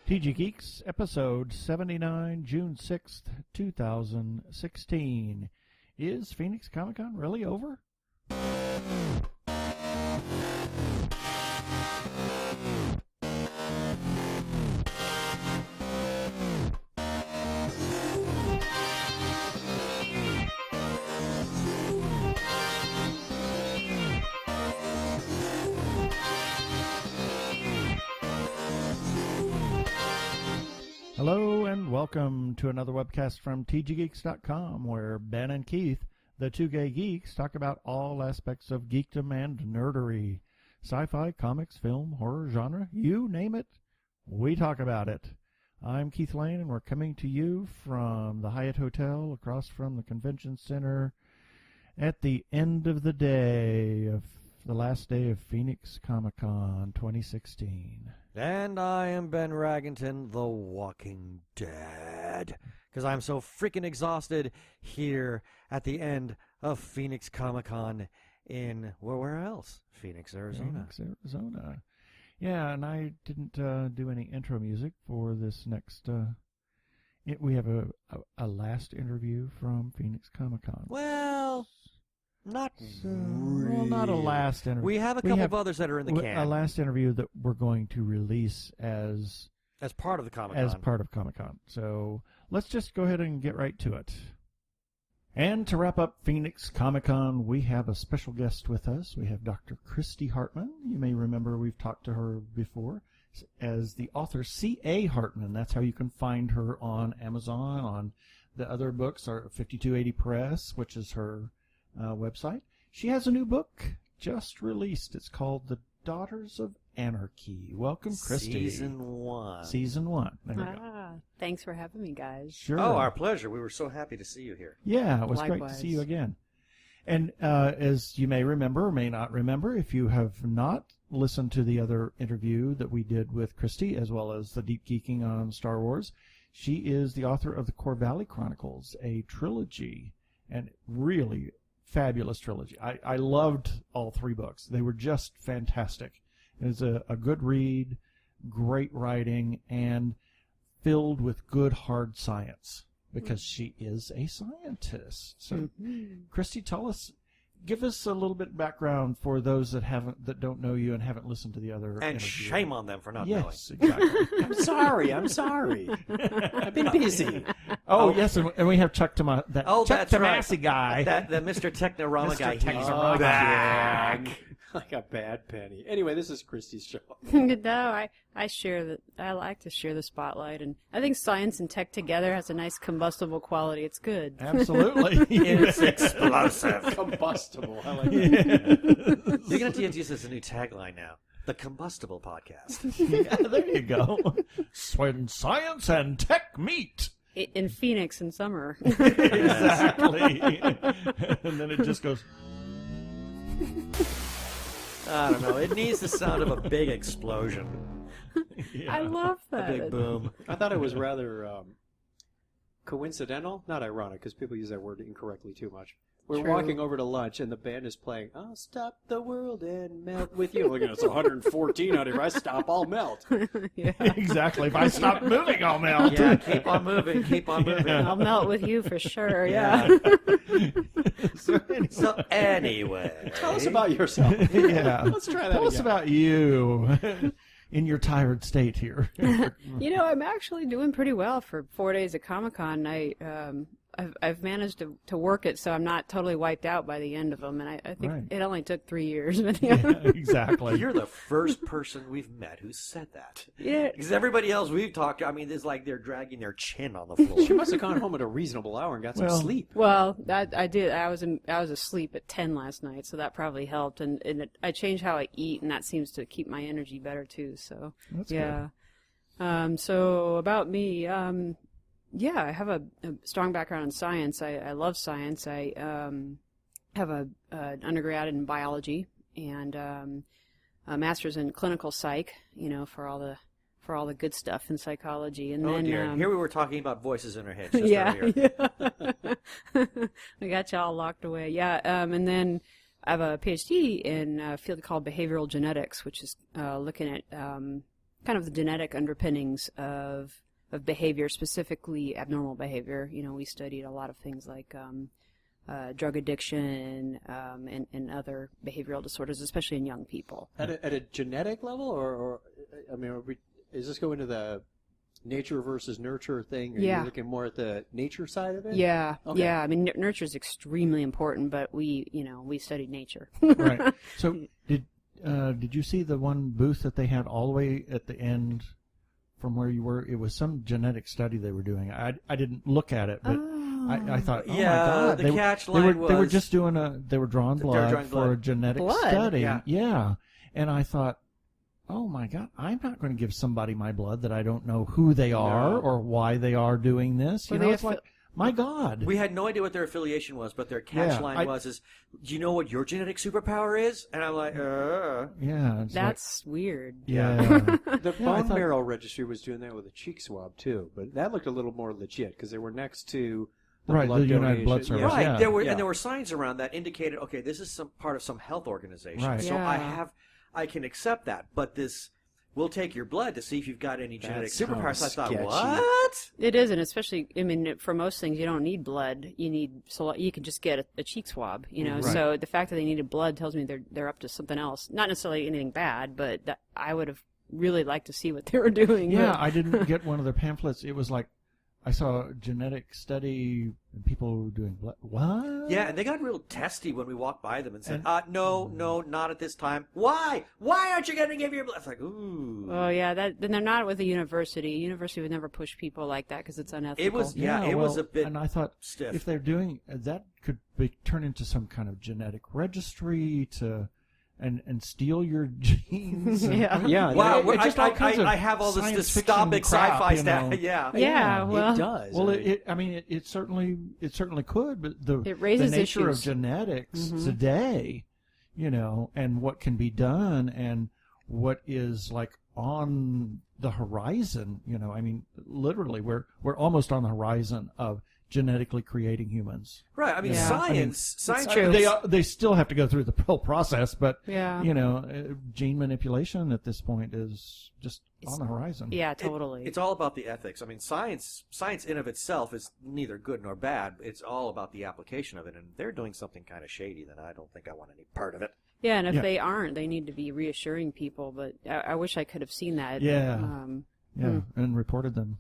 TG Geeks, episode 79, June 6th, 2016. Is Phoenix Comicon really over? Hello and welcome to another webcast from tggeeks.com, where Ben and Keith, the Two Gay Geeks, talk about all aspects of geekdom and nerdery. Sci-fi, comics, film, horror, genre, you name it, we talk about it. I'm Keith Lane, and we're coming to you from the Hyatt Hotel across from the Convention Center at the end of the day of the last day of Phoenix Comicon 2016. And I am Ben Raggington, the Walking Dead, because I'm so freaking exhausted here at the end of Phoenix Comicon in, where else? Phoenix, Arizona. Phoenix, Arizona. Yeah, and I didn't do any intro music for this next... we have a last interview from Phoenix Comicon. Well... Not really. Well, not a last interview. We have a couple of others that are in the can. A last interview that we're going to release as part of the Comic-Con. As part of Comic-Con. So let's just go ahead and get right to it. And to wrap up Phoenix Comicon, we have a special guest with us. We have Dr. Christy Hartman. You may remember we've talked to her before as the author C.A. Hartman. That's how you can find her on Amazon. On the other books are 5280 Press, which is her website. She has a new book just released. It's called The Daughters of Anarchy. Welcome, Christy. Season 1. Season 1. There we go. Thanks for having me, guys. Sure. Oh, our pleasure. We were so happy to see you here. Yeah, it was Likewise. great to see you again. And as you may remember or may not remember, if you have not listened to the other interview that we did with Christy, as well as the Deep Geeking on Star Wars, she is the author of the Korvali Chronicles, a trilogy, and really fabulous trilogy. I loved all three books. They were just fantastic. It was a good read, great writing, and filled with good hard science because she is a scientist. So, Christy, give us a little bit of background for those that don't know you and haven't listened to the other And interview. shame on them for not knowing. Yes, exactly. I'm sorry. I've been busy. Oh, yes, and we have Chuck Chuck that's Tomasi right. guy. The Mr. Technorama Mr. guy. Technorama. He's back. Like a bad penny. Anyway, this is Christy's show. No, I share the. I like to share the spotlight, and I think science and tech together has a nice combustible quality. It's good. Absolutely. It's explosive. Combustible. I like that. You're going to have to use this as a new tagline now. The Combustible Podcast. Yeah, there you go. When science and tech meet. In Phoenix in summer. Exactly. And then it just goes... I don't know. It needs the sound of a big explosion. Yeah. I love A that. big boom. I thought it was rather coincidental. Not ironic, because people use that word incorrectly too much. We're True. walking over to lunch, and the band is playing, I'll stop the world and melt with you. Look at it's 114 out here. If I stop, I'll melt. Yeah. Exactly. If I stop moving, I'll melt. Yeah, keep on moving. Keep on moving. I'll melt with you for sure. Yeah. So anyway. Tell us about yourself. Yeah. Let's try that Tell us again. about you in your tired state here. You know, I'm actually doing pretty well for 4 days at Comic-Con. I've managed to work it so I'm not totally wiped out by the end of them, and I think Right. it only took 3 years. But Yeah, exactly. You're the first person we've met who said that. yeah. Because everybody else we've talked to, I mean, it's like they're dragging their chin on the floor. She must have gone home at a reasonable hour and got some Well, sleep. Well, I did. I was asleep at 10 last night, so that probably helped. And I changed how I eat, and that seems to keep my energy better too. So That's yeah. So about me, yeah, I have a strong background in science. I love science. I have an undergrad in biology and a master's in clinical psych. You know, for all the good stuff in psychology. And Oh then, dear! Here we were talking about voices in our heads just yeah, earlier. yeah. We got you all locked away. Yeah, and then I have a PhD in a field called behavioral genetics, which is looking at kind kind of the genetic underpinnings of behavior, specifically abnormal behavior. We studied a lot of things like drug addiction and other behavioral disorders, especially in young people. At a genetic level, or I mean, is this going to the nature versus nurture thing? Are you looking more at the nature side of it? Yeah, Okay. yeah. I mean, nurture is extremely important, but we studied nature. Right. So did you see the one booth that they had all the way at the end from where you were? It was some genetic study they were doing. I didn't look at it, but I thought, oh my God, the catch line they were just doing they were drawing blood for a genetic study. Yeah. And I thought, oh my God, I'm not going to give somebody my blood that I don't know who they are or why they are doing this. It's like, my God. We had no idea what their affiliation was, but their catch line is, do you know what your genetic superpower is? And I'm like, Yeah. That's weird. Yeah. The bone marrow registry was doing that with a cheek swab, too. But that looked a little more legit because they were next to the blood the United Blood donation. Service. right. Yeah. There were signs around that indicated, okay, this is some part of some health organization. Right. So Yeah. I can accept that. But this, we'll take your blood to see if you've got any genetic That superpowers. sounds I thought, sketchy. what? It is, and especially, I mean, for most things, you don't need blood. You can just get a cheek swab, Right. So the fact that they needed blood tells me they're up to something else. Not necessarily anything bad, but that I would have really liked to see what they were doing. Yeah, but- I didn't get one of their pamphlets. It was like, I saw a genetic study and people doing blood. What? Yeah, and they got real testy when we walked by them and said, no, not at this time. Why? Why aren't you going to give your blood? It's like, ooh. Oh yeah, then they're not with a university. A university would never push people like that because it's unethical. It was, it was a bit And I thought, stiff. if they're doing that, could turn into some kind of genetic registry and steal your genes. Yeah. Yeah. Wow, It just all kinds of I have all this science fiction dystopic crap, sci-fi you know. stuff. Yeah. Yeah, well, it does. Well, it certainly could, but It raises the nature issues. of genetics Mhm. today, and what can be done and what is like on the horizon, I mean, literally, we're almost on the horizon of genetically creating humans. Right. I mean, Yeah. science. true. They still have to go through the whole process, but Yeah. gene manipulation at this point is just on the horizon. Yeah, totally. It's all about the ethics. I mean, science in of itself is neither good nor bad. It's all about the application of it, and they're doing something kind of shady that I don't think I want any part of it. Yeah, and if Yeah. they aren't, they need to be reassuring people. But I wish I could have seen that. Yeah. Yeah, and reported them.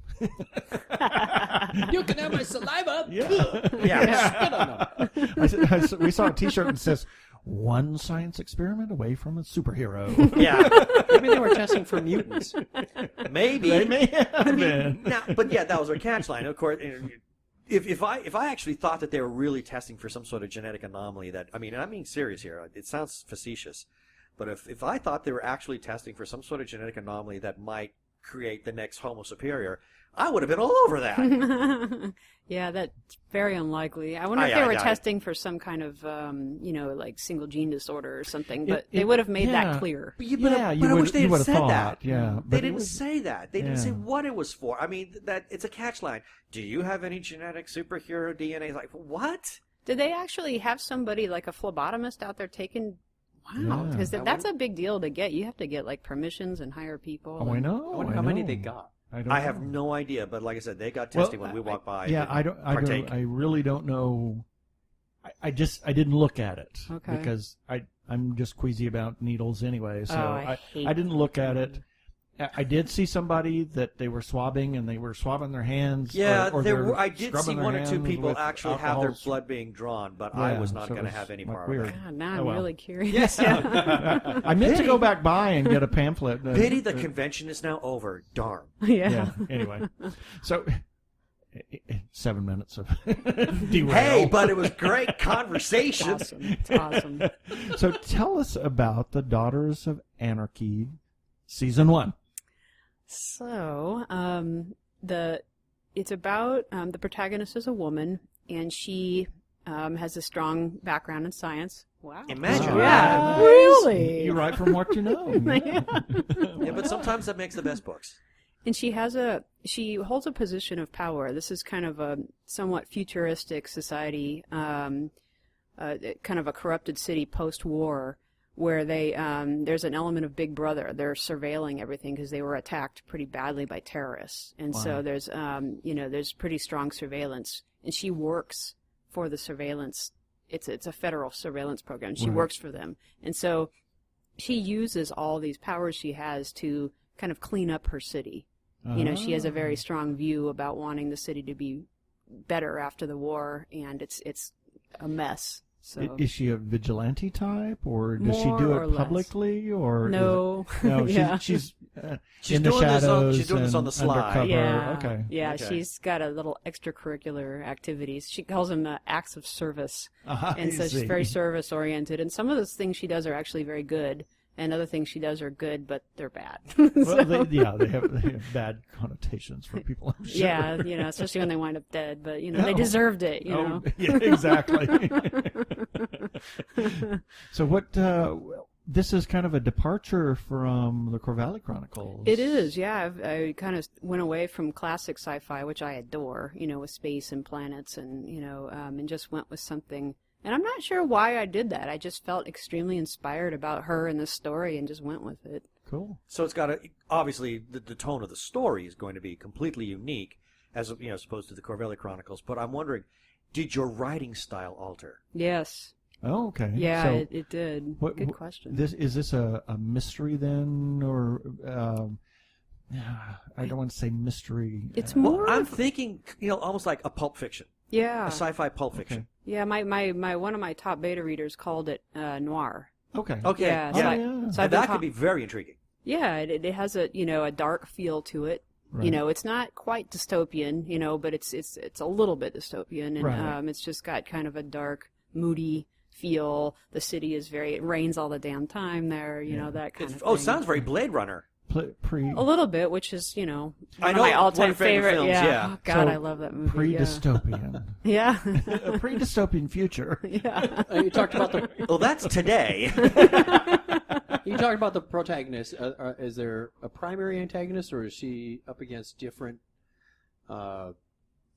You can have my saliva. We saw a T-shirt that says, "One science experiment away from a superhero." Yeah. Maybe they were testing for mutants. Maybe. They may have been. Now, but yeah, that was our catch line. Of course, if I actually thought that they were really testing for some sort of genetic anomaly and I'm being serious here. It sounds facetious, but if I thought they were actually testing for some sort of genetic anomaly that might create the next Homo superior, I would have been all over that. Yeah, that's very unlikely. I wonder if they were testing for some kind of, like single gene disorder or something. But they would have made that clear. But I wish they had said that. Yeah, They didn't say that. They didn't say what it was for. I mean, that it's a catch line. Do you have any genetic superhero DNA? Like, what? Did they actually have somebody like a phlebotomist out there taking? Wow, because that's a big deal to get. You have to get like permissions and hire people. Oh, I know. I wonder how many they got. I have no idea, but like I said, they got testing when we walked by. Yeah, I really don't know. I didn't look at it because I'm just queasy about needles anyway. So I didn't look at it. I did see somebody that they were swabbing and they were swabbing their hands. Yeah, or I did see one or two people actually have their blood being drawn, but I was not going to have any part of it. God, now I'm really curious. Yes. I meant to go back by and get a pamphlet. Pity the convention is now over. Darn. Yeah. Anyway, so 7 minutes of derail. Hey, but it was great conversation. Awesome. It's awesome. So tell us about the Daughters of Anarchy, Season 1. So, it's about the protagonist is a woman, and she has a strong background in science. Wow! Imagine. Yeah, really. You write from what you know. Yeah, but sometimes that makes the best books. And she holds a position of power. This is kind of a somewhat futuristic society, kind of a corrupted city post-war, where they there's an element of Big Brother. They're surveilling everything because they were attacked pretty badly by terrorists, and so there's there's pretty strong surveillance, and she works for the surveillance. It's a federal surveillance program. She works for them, and so she uses all these powers she has to kind of clean up her city. She has a very strong view about wanting the city to be better after the war, and it's a mess. So. Is she a vigilante type, or does she do it publicly, or no? She's she's in the doing shadows. She's doing this on the slide. Undercover. Yeah. She's got a little extracurricular activities. She calls them acts of service, and so she's very service oriented. And some of those things she does are actually very good. And other things she does are good, but they're bad. Well, they have bad connotations for people, I'm sure. Yeah, especially when they wind up dead. But they deserved it. Yeah, exactly. So what? This is kind of a departure from the Korvali Chronicles. It is, yeah. I kind of went away from classic sci-fi, which I adore, with space and planets, and just went with something. And I'm not sure why I did that. I just felt extremely inspired about her and this story and just went with it. Cool. So it's got obviously the tone of the story is going to be completely unique as opposed to the Korvali Chronicles. But I'm wondering, did your writing style alter? Yes. Oh, okay. Yeah, so it did. Good question. Is this a mystery then, or I don't want to say mystery. It's more. Well, I'm thinking, almost like a pulp fiction. Yeah. A sci-fi pulp fiction. Okay. Yeah, my one of my top beta readers called it noir. Okay. Okay. Yeah. So that could be very intriguing. Yeah, it has a a dark feel to it. Right. It's not quite dystopian, but it's a little bit dystopian, and right. It's just got kind of a dark, moody feel. The city is it rains all the damn time there, that kind of thing. Oh, it sounds very Blade Runner. A little bit, which is, one of my one all-time of your favorite films, yeah. Oh, God, so I love that movie. Pre-dystopian. Yeah. A pre-dystopian future. Yeah. You talked about the... Well, that's today. You talked about the protagonist. Is there a primary antagonist, or is she up against different...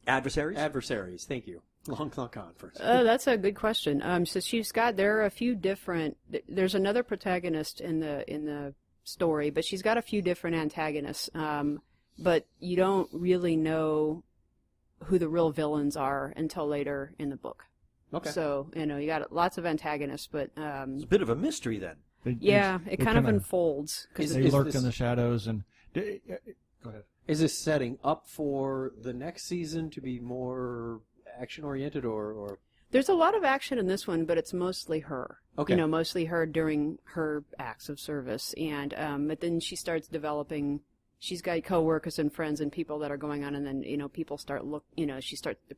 Adversaries? Adversaries, thank you. Long conference. That's a good question. So there are a few different... There's another protagonist in the story, but she's got a few different antagonists, but you don't really know who the real villains are until later in the book. Okay. So, you got lots of antagonists, but... it's a bit of a mystery then. It kind of unfolds. They lurk in the shadows and... Go ahead. Is this setting up for the next season to be more action-oriented, or... There's a lot of action in this one, but it's mostly her. Okay. Mostly her during her acts of service. And but then she starts developing. She's got coworkers and friends and people that are going on, and then people start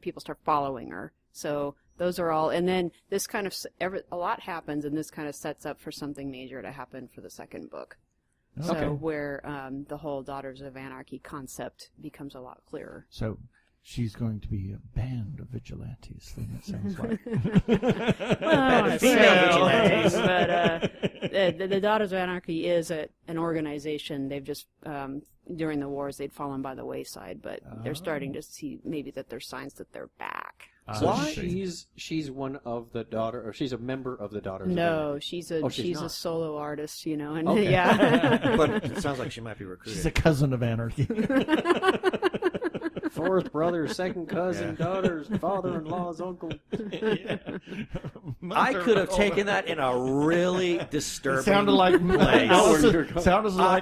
people start following her. So those are all. And then this kind of a lot happens, and this kind of sets up for something major to happen for the second book. Okay. So where the whole Daughters of Anarchy concept becomes a lot clearer. So. She's going to be a band of vigilantes, thing it sounds like. Well, female vigilantes. But the Daughters of Anarchy is an organization. They've just, during the wars, they'd fallen by the wayside, but they're starting to see maybe that there's signs that they're back. So she's one of the daughter, or she's a member of the Daughters of No, Anarchy. she's a solo artist, and Okay. yeah. But it sounds like she might be recruited. She's a cousin of anarchy. Fourth brother, second cousin, daughters, father-in-law's uncle. Yeah. I could have taken that in a really disturbing It sounded like place.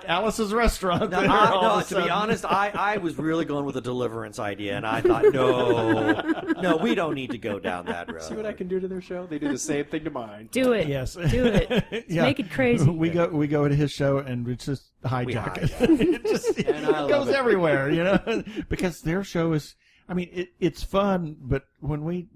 Alice's restaurant. No, to be honest, I was really going with a Deliverance idea, and I thought, no, we don't need to go down that road. See what I can do to their show? They do the same thing to mine. Do it. Yes. Do it. Yeah. Make it crazy. We go to his show and we just hijack it. It just And I love goes it. everywhere, because their show is. I mean, it's fun, but when we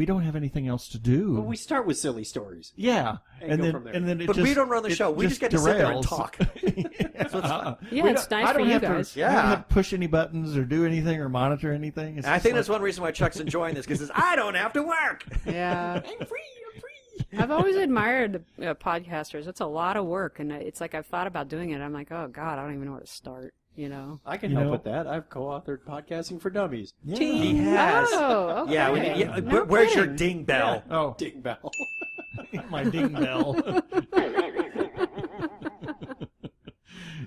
don't have anything else to do. Well, we start with silly stories. Yeah, And go from there. and then it But just, we don't run the show. We just get to sit there and derails. talk. So it's fun. Yeah, it's nice for you guys. I don't have to push any buttons or do anything or monitor anything. And I think that's one reason why Chuck's enjoying this, because I don't have to work. Yeah. I'm free. I've always admired the podcasters. It's a lot of work, and it's like I've thought about doing it. I'm like, oh God, I don't even know where to start. I can help with that. I've co-authored Podcasting for Dummies. Yeah. He has. Oh, okay. Yeah. No Where's your kidding. ding bell? Oh, Ding bell. my ding bell.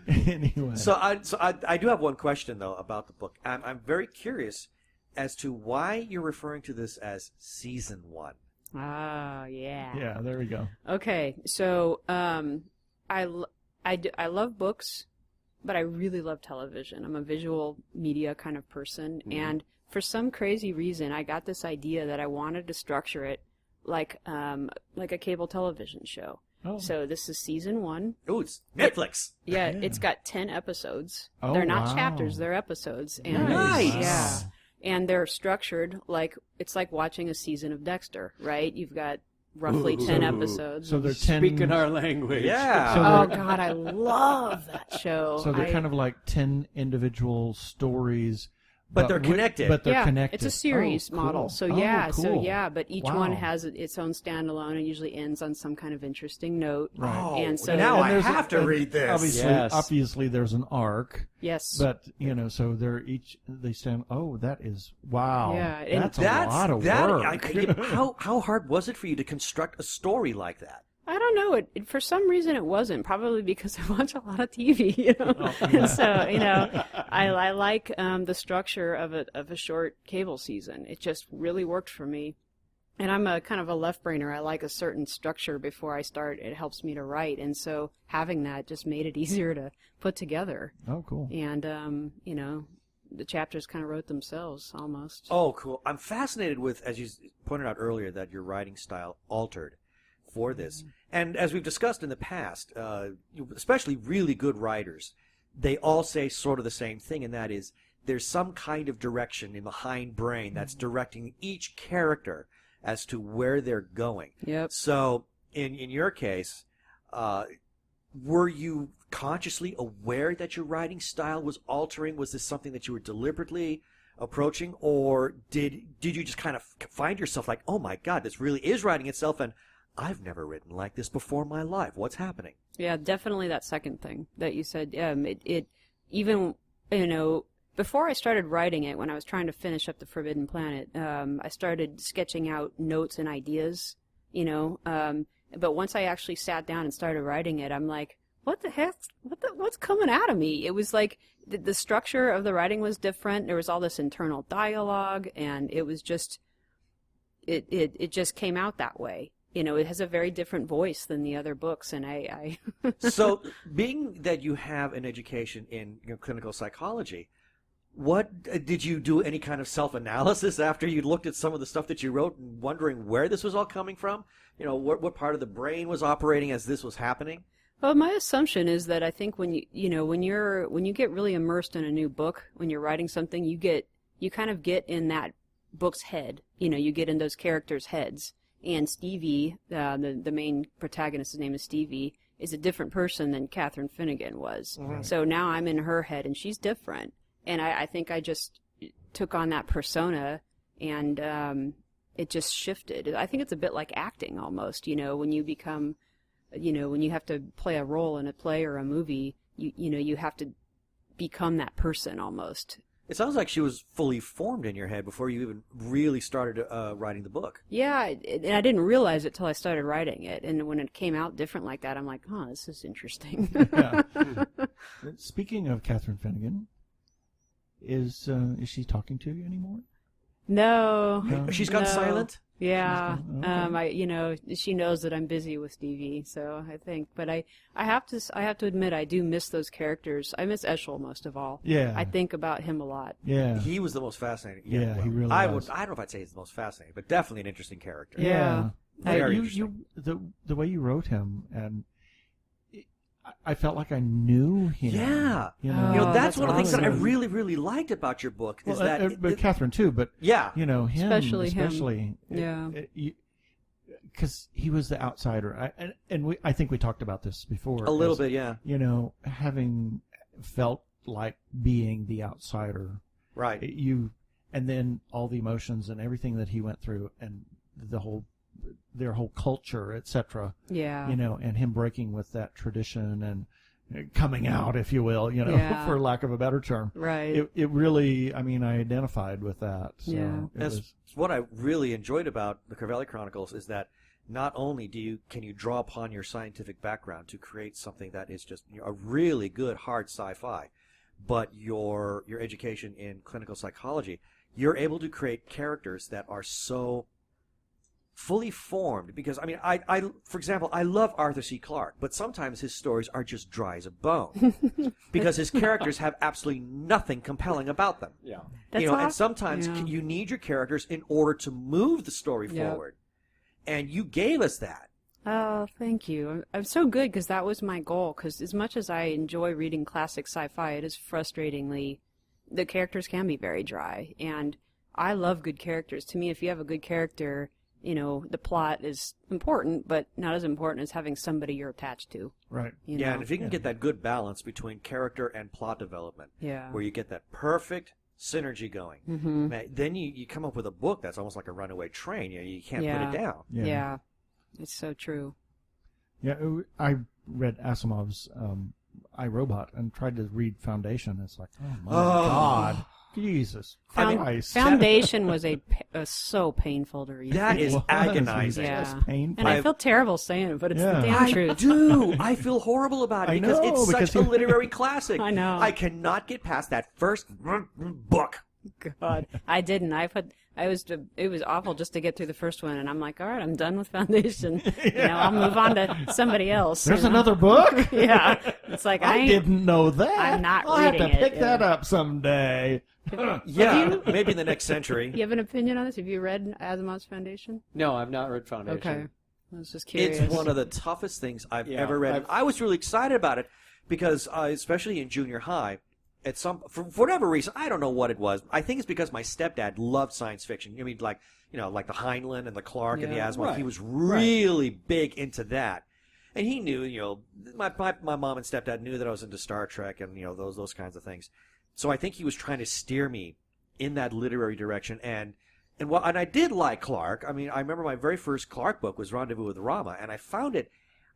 Anyway. So I do have one question though about the book. I'm very curious as to why you're referring to this as season 1. Ah, yeah. Yeah, there we go. Okay, so I love books, but I really love television. I'm a visual media kind of person, and for some crazy reason, I got this idea that I wanted to structure it like a cable television show. Oh. So this is season 1. Oh, it's Netflix. Yeah, Yeah. it's got 10 episodes. Oh, they're not wow. chapters, they're episodes. And Nice. Yeah. And they're structured like it's like watching a season of Dexter, right? You've got roughly 10 episodes. So they're 10. Speaking our language. Yeah. So Oh they're- God, I love that show. So they're kind of like 10 individual stories. But they're connected. But they're yeah, connected. it's a series Oh, model. cool. So Oh, yeah, cool. but each Wow. one has its own standalone and usually ends on some kind of interesting note. Right. Oh, And so now And I there's have to read this. Obviously, there's an arc, Yes. but so they stand. Oh, that is wow. Yeah, and that's a lot of work. How hard was it for you to construct a story like that? I don't know. It for some reason it wasn't. Probably because I watch a lot of TV, you know. Oh, And so I like the structure of a short cable season. It just really worked for me. And I'm a kind of a left brainer. I like a certain structure before I start. It helps me to write, and so having that just made it easier to put together. Oh, cool. And the chapters kind of wrote themselves almost. Oh, cool. I'm fascinated with, as you pointed out earlier, that your writing style altered for this. And as we've discussed in the past, especially really good writers, they all say sort of the same thing, and that is there's some kind of direction in the hindbrain that's directing each character as to where they're going. Yep. So in your case, were you consciously aware that your writing style was altering? Was this something that you were deliberately approaching, or did you just kind of find yourself like, oh my God, this really is writing itself, and I've never written like this before in my life. What's happening? Yeah, definitely that second thing that you said. It even, before I started writing it, when I was trying to finish up The Forbidden Planet, I started sketching out notes and ideas, but once I actually sat down and started writing it, I'm like, what the heck? What's coming out of me? It was like the structure of the writing was different. There was all this internal dialogue, and it was just, it just came out that way. It has a very different voice than the other books, and I So, being that you have an education in clinical psychology, what did you do any kind of self-analysis after you looked at some of the stuff that you wrote and wondering where this was all coming from? What part of the brain was operating as this was happening? Well, my assumption is that I think when you get really immersed in a new book, when you're writing something, you kind of get in that book's head. You get in those characters' heads. And Stevie, the main protagonist's name is Stevie, is a different person than Catherine Finnegan was. Right. So now I'm in her head, and she's different. And I think I just took on that persona, and it just shifted. I think it's a bit like acting almost. When you become, when you have to play a role in a play or a movie, you have to become that person almost. It sounds like she was fully formed in your head before you even really started writing the book. Yeah, and I didn't realize it till I started writing it. And when it came out different like that, I'm like, oh, this is interesting. Yeah. Speaking of Catherine Finnegan, is she talking to you anymore? No. She's gone No. silent? Yeah. Okay. She knows that I'm busy with Stevie, so I think. But I have to admit, I do miss those characters. I miss Eshel most of all. Yeah. I think about him a lot. Yeah. He was the most fascinating. Yeah, he really I was. don't know if I'd say he's the most fascinating, but definitely an interesting character. Yeah. Very you, interesting. the way you wrote him, and I felt like I knew him. Yeah. Oh, that's that's one of the things that I awesome. really, really liked about your book is Well, that... but Catherine too. But yeah. him Especially him. especially. Yeah. Because he was the outsider, I think we talked about this before. A little bit, yeah. Having felt like being the outsider, Right. and then all the emotions and everything that he went through, and their whole culture, etc. Yeah. And him breaking with that tradition and coming out, if you will, Yeah. for lack of a better term. Right. It really, I identified with that. So Yeah. it was, What I really enjoyed about the Korvali Chronicles is that not only can you draw upon your scientific background to create something that is just a really good hard sci-fi, but your education in clinical psychology, you're able to create characters that are so fully formed. Because I mean, I for example, I love Arthur C. Clarke, but sometimes his stories are just dry as a bone because his characters have absolutely nothing compelling about them. Yeah. That's you know, awesome. and sometimes Yeah. you need your characters in order to move the story Yeah. forward, and you gave us that. Oh, thank you. I'm so good because that was my goal. Because as much as I enjoy reading classic sci-fi, it is frustratingly, the characters can be very dry. And I love good characters. To me, if you have a good character, you know, the plot is important, but not as important as having somebody you're attached to. Right. You Yeah, know? and if you can get that good balance between character and plot development, Yeah. where you get that perfect synergy going, Mm-hmm. man, then you come up with a book that's almost like a runaway train. You can't Yeah. put it down. Yeah. It's so true. Yeah, I read Asimov's I, Robot and tried to read Foundation. It's like, oh my God, Jesus Christ! Foundation was so painful to read. That is It was. agonizing. Yeah. Just painful. And I feel terrible saying it, but it's the Yeah. damn I truth. do. I feel horrible about it I because know, it's because such a literary classic. I know. I cannot get past that first book. God, I didn't. It was awful just to get through the first one, and I'm like, all right, I'm done with Foundation. You know, I'll move on to somebody else. There's you know? another book. Yeah, it's like I didn't know that. I'm not I'll have reading to it, pick that up someday. Yeah, maybe in the next century. You have an opinion on this? Have you read Asimov's Foundation? No, I've not read Foundation. Okay, I was just curious. It's one of the toughest things I've Yeah, ever read. I was really excited about it because, especially in junior high, for whatever reason, I don't know what it was. I think it's because my stepdad loved science fiction. I mean, like the Heinlein and the Clark and the Yeah. Asimov. Right. He was really big into that, and he knew. My mom and stepdad knew that I was into Star Trek and those kinds of things. So I think he was trying to steer me in that literary direction, and I did like Clark. I mean, I remember my very first Clark book was Rendezvous with Rama, and I found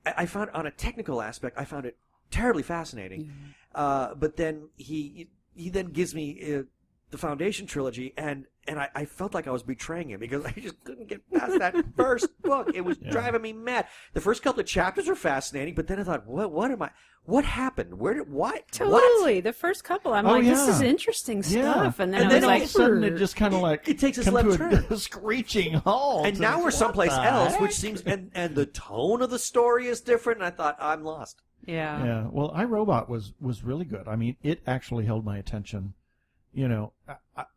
on a technical aspect, I found it terribly fascinating. But then he then gives me the Foundation trilogy, and I felt like I was betraying him because I just couldn't get past that first book. It was driving me mad. The first couple of chapters were fascinating, but then I thought, what happened? Why? Totally. What? The first couple, I'm Oh, like, this yeah. is interesting stuff. And then And I then was all like, of a sudden it just kind of like It takes us come left to turn. a screeching halt. And now we're What someplace the else, heck? which seems and the tone of the story is different. And I thought, I'm lost. yeah. Yeah. Well, iRobot was really good. I mean, it actually held my attention.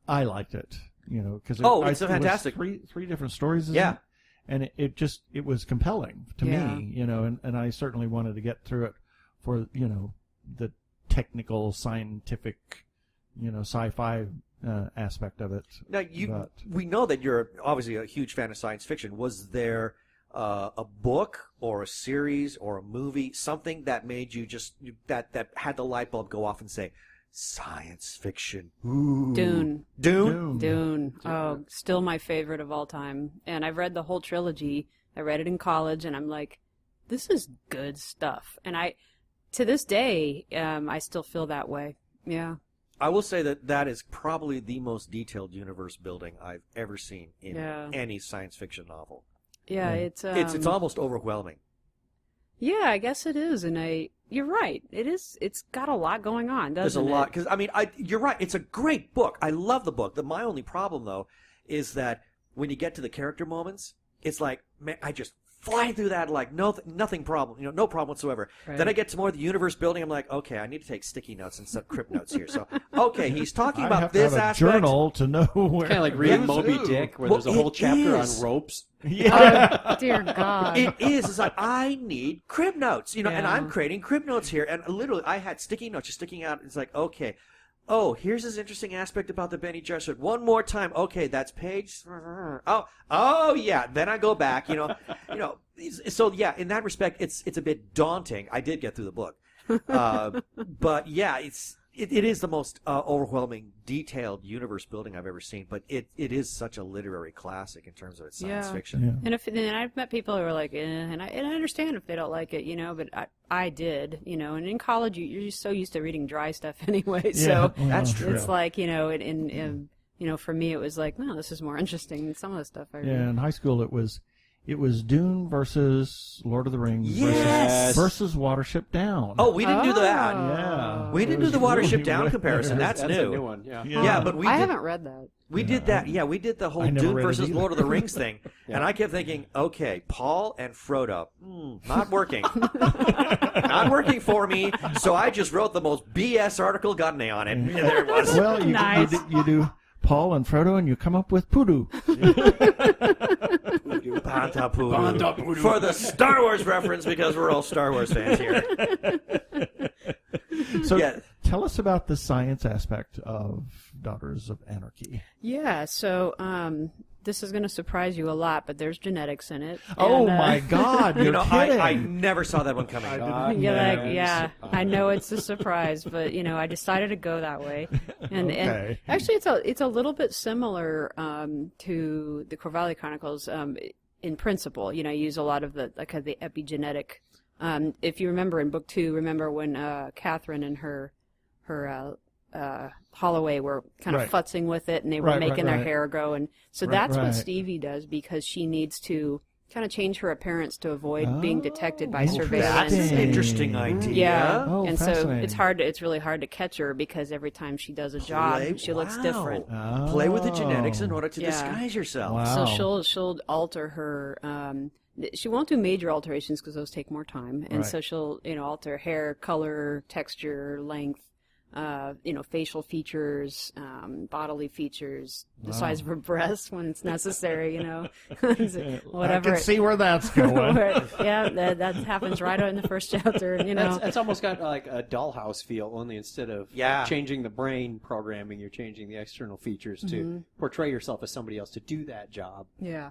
I liked it. Because It's fantastic. Three different stories. Yeah. And it was compelling to Yeah. me. And I certainly wanted to get through it for the technical, scientific, sci-fi aspect of it. Now, we know that you're obviously a huge fan of science fiction. Was there a book or a series or a movie, something that made you just that had the light bulb go off and say, science fiction? Ooh. Dune. Oh, still my favorite of all time. And I've read the whole trilogy. I read it in college, and I'm like, this is good stuff. And to this day, I still feel that way. Yeah. I will say that is probably the most detailed universe building I've ever seen in any science fiction novel. Yeah, Yeah. It's almost overwhelming. Yeah, I guess it is, and you're right. It is. It's got a lot going on, There's doesn't a it? lot because you're right. It's a great book. I love the book. My only problem though is that when you get to the character moments, it's like, man, I just fly through that like nothing problem, no problem whatsoever. Right. Then I get to more of the universe building. I'm like, okay, I need to take sticky notes instead of crypt notes here. So okay, he's talking I about have to this have a aspect. journal to know where. Kind of like reading who's Moby who. Dick, where Well, there's a whole it chapter is. on ropes. Yeah. Oh, dear God. It is. It's like I need crib notes, and Yeah. I'm creating crib notes here, and literally I had sticky notes just sticking out. It's like, okay, here's this interesting aspect about the Benny Gesserit. One more time. Okay, that's page. Oh yeah. Then I go back. So yeah, in that respect, it's a bit daunting. I did get through the book, but yeah, it is the most overwhelming, detailed universe building I've ever seen. But it is such a literary classic in terms of its science fiction. Yeah. And I've met people who are like, and I understand if they don't like it, but I did, and in college you're just so used to reading dry stuff anyway. So That's true. it's like, for me it was like, no, this is more interesting than some of the stuff I read. Yeah, in high school it was It was Dune versus Lord of the Rings Yes! versus Watership Down. Oh, we didn't do that. Yeah. We didn't do the Watership Down comparison. That's a new. new one. Yeah. Yeah, but we I did, haven't read that. we did that. Yeah, we did the whole I never Dune read it versus either. Lord of the Rings thing. Yeah. And I kept thinking, okay, Paul and Frodo, not working. Not working for me. So I just wrote the most BS article, got an A on it. And there it was. Well, Nice. you do Paul and Frodo, and you come up with Poodoo. Banta Poodoo. For the Star Wars reference, because we're all Star Wars fans here. So Yeah. tell us about the science aspect of Daughters of Anarchy. Yeah, so this is going to surprise you a lot, but there's genetics in it. Oh and, my God! You're You know, kidding. I never saw that one coming. I know it's a surprise, but I decided to go that way, and Okay. actually it's a little bit similar to the Korvali Chronicles in principle. You use a lot of the epigenetic. If you remember in book 2, remember when Catherine and her Holloway were kind of Right. futzing with it, and they were Right, making right, their right. hair grow, and so Right, that's right. what Stevie does because she needs to kind of change her appearance to avoid being detected by interesting. surveillance. That's an and- interesting idea. yeah, Oh, and so fascinating. it's really hard to catch her because every time she does a job, she looks different. Oh. Play with the genetics in order to Yeah. disguise yourself. Wow. So she'll alter her. She won't do major alterations because those take more time, and Right. so she'll alter hair, color, texture, length, facial features, bodily features, the size of her breasts when it's necessary. Whatever. I can see where that's going. Yeah, that happens right in the first chapter. It's almost got like a dollhouse feel, only instead of Yeah. changing the brain programming, you're changing the external features to portray yourself as somebody else to do that job. Yeah.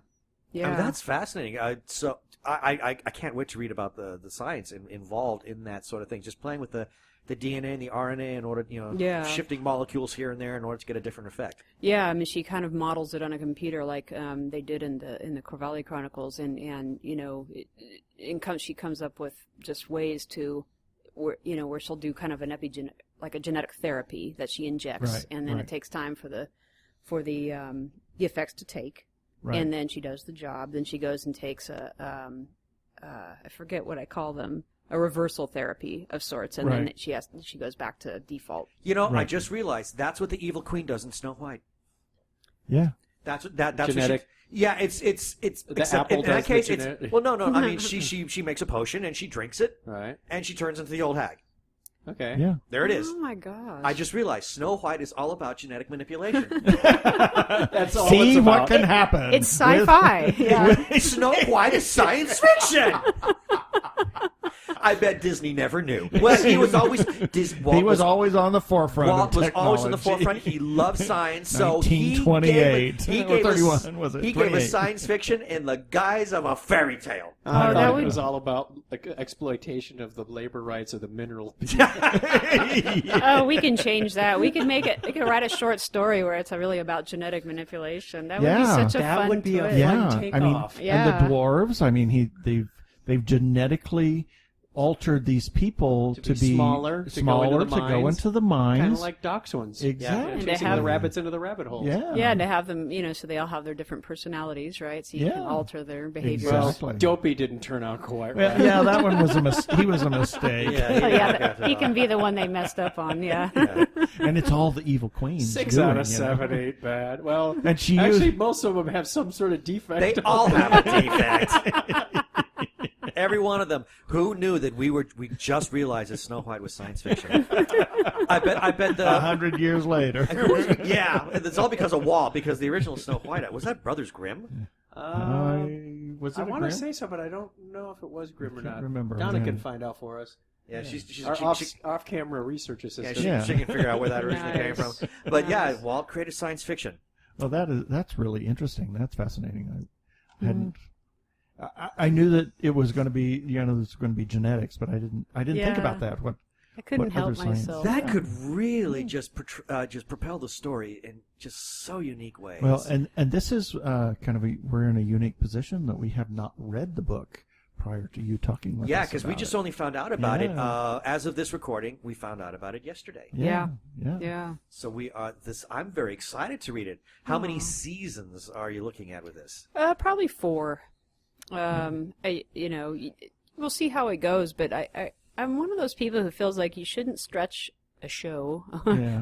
I Yeah. mean, that's fascinating. So I can't wait to read about the science involved in that sort of thing. Just playing with the DNA and the RNA in order, Yeah. shifting molecules here and there in order to get a different effect. Yeah, I mean, she kind of models it on a computer like they did in the Korvali Chronicles, and she comes up with just ways to, where she'll do kind of an like a genetic therapy that she injects, Right, and then right. it takes time for the effects to take, Right. and then she does the job. Then she goes and takes I forget what I call them. A reversal therapy of sorts, and then Right. she goes back to default. I Right. just realized that's what the evil queen does in Snow White. Yeah. That's what Genetic. Yeah, it's The except apple in that does the case genetic- it's well no. I mean she makes a potion and she drinks it Right. and she turns into the old hag. Okay. Yeah. There it is. Oh my gosh! I just realized Snow White is all about genetic manipulation. That's all See it's what about. can happen. It's sci-fi. Yeah. Snow White is science fiction. I bet Disney never knew. Well, he was always He was always on the forefront Walt of was technology. always in the forefront. He loved science, so 1928 he or gave 31, us, was it? he gave 28. us science fiction in the guise of a fairy tale. I that thought would- it was all about like, exploitation of the labor rights of the mineral. Oh, we can change that. We could make it. We could write a short story where it's really about genetic manipulation. That would be Yeah. such a That fun would be a twist. Yeah, fun I mean, takeoff. Yeah. and the dwarves. I mean, they've genetically altered these people To to be be smaller, to go into the to go mines. into the Kind mines. of like dachshunds. Exactly. And to Chasing have- the rabbits into the rabbit holes. Yeah. Yeah, and to have them, so they all have their different personalities, right? So you can Yeah. alter their behaviors. Well, Exactly. Dopey didn't turn out quite Well, right. yeah, that one was he was a mistake. Oh, yeah, he can be the one they messed up on. Yeah. And it's all the evil queens. 6 doing, out of you know. 7 ain't bad. Well, And she actually, used- most of them have some sort of defect. They all have a defect. Every one of them. Who knew that we just realized that Snow White was science fiction? I bet the 100 years later. yeah, and it's all because of Walt. Because the original Snow White was that Brothers Grimm? Was it I a want to Grimm? say so, but I don't know if it was Grimm or can't not. remember. Donna Yeah. can find out for us. Yeah, she's Our she, off-camera research assistant. Yeah. she can figure out where that originally came from. Nice. But yeah, Nice. Walt created science fiction. Well, that's really interesting. That's fascinating. I hadn't. I knew that it was going to be, this was going to be genetics, but I didn't think Yeah. about that. I couldn't What help other science? myself. That could really just propel the story in just so unique ways. Well, and this is we're in a unique position that we have not read the book prior to you talking with us. yeah, because we about just it. only found out about it Yeah. as of this recording. We found out about it yesterday. Yeah. Yeah. So we are this. I'm very excited to read it. How many seasons are you looking at with this? Probably 4. We'll see how it goes, but I'm one of those people who feels like you shouldn't stretch a show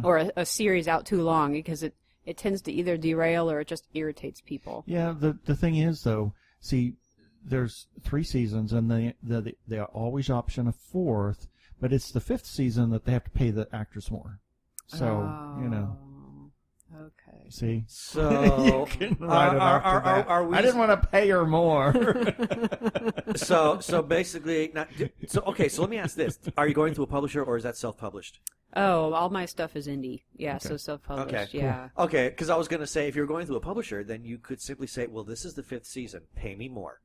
or a series out too long because it tends to either derail or it just irritates people. Yeah, the thing is, though, see, there's 3 seasons, and they always option a 4th, but it's the 5th season that they have to pay the actors more. So, Okay. See? So, you can write it after that. are we... I didn't want to pay her more. So basically, so let me ask this: are you going through a publisher or is that self-published? Oh, all my stuff is indie. Yeah, so self-published. Okay, yeah. Cool. Okay, because I was going to say, if you're going through a publisher, then you could simply say, "Well, this is the 5th season. Pay me more."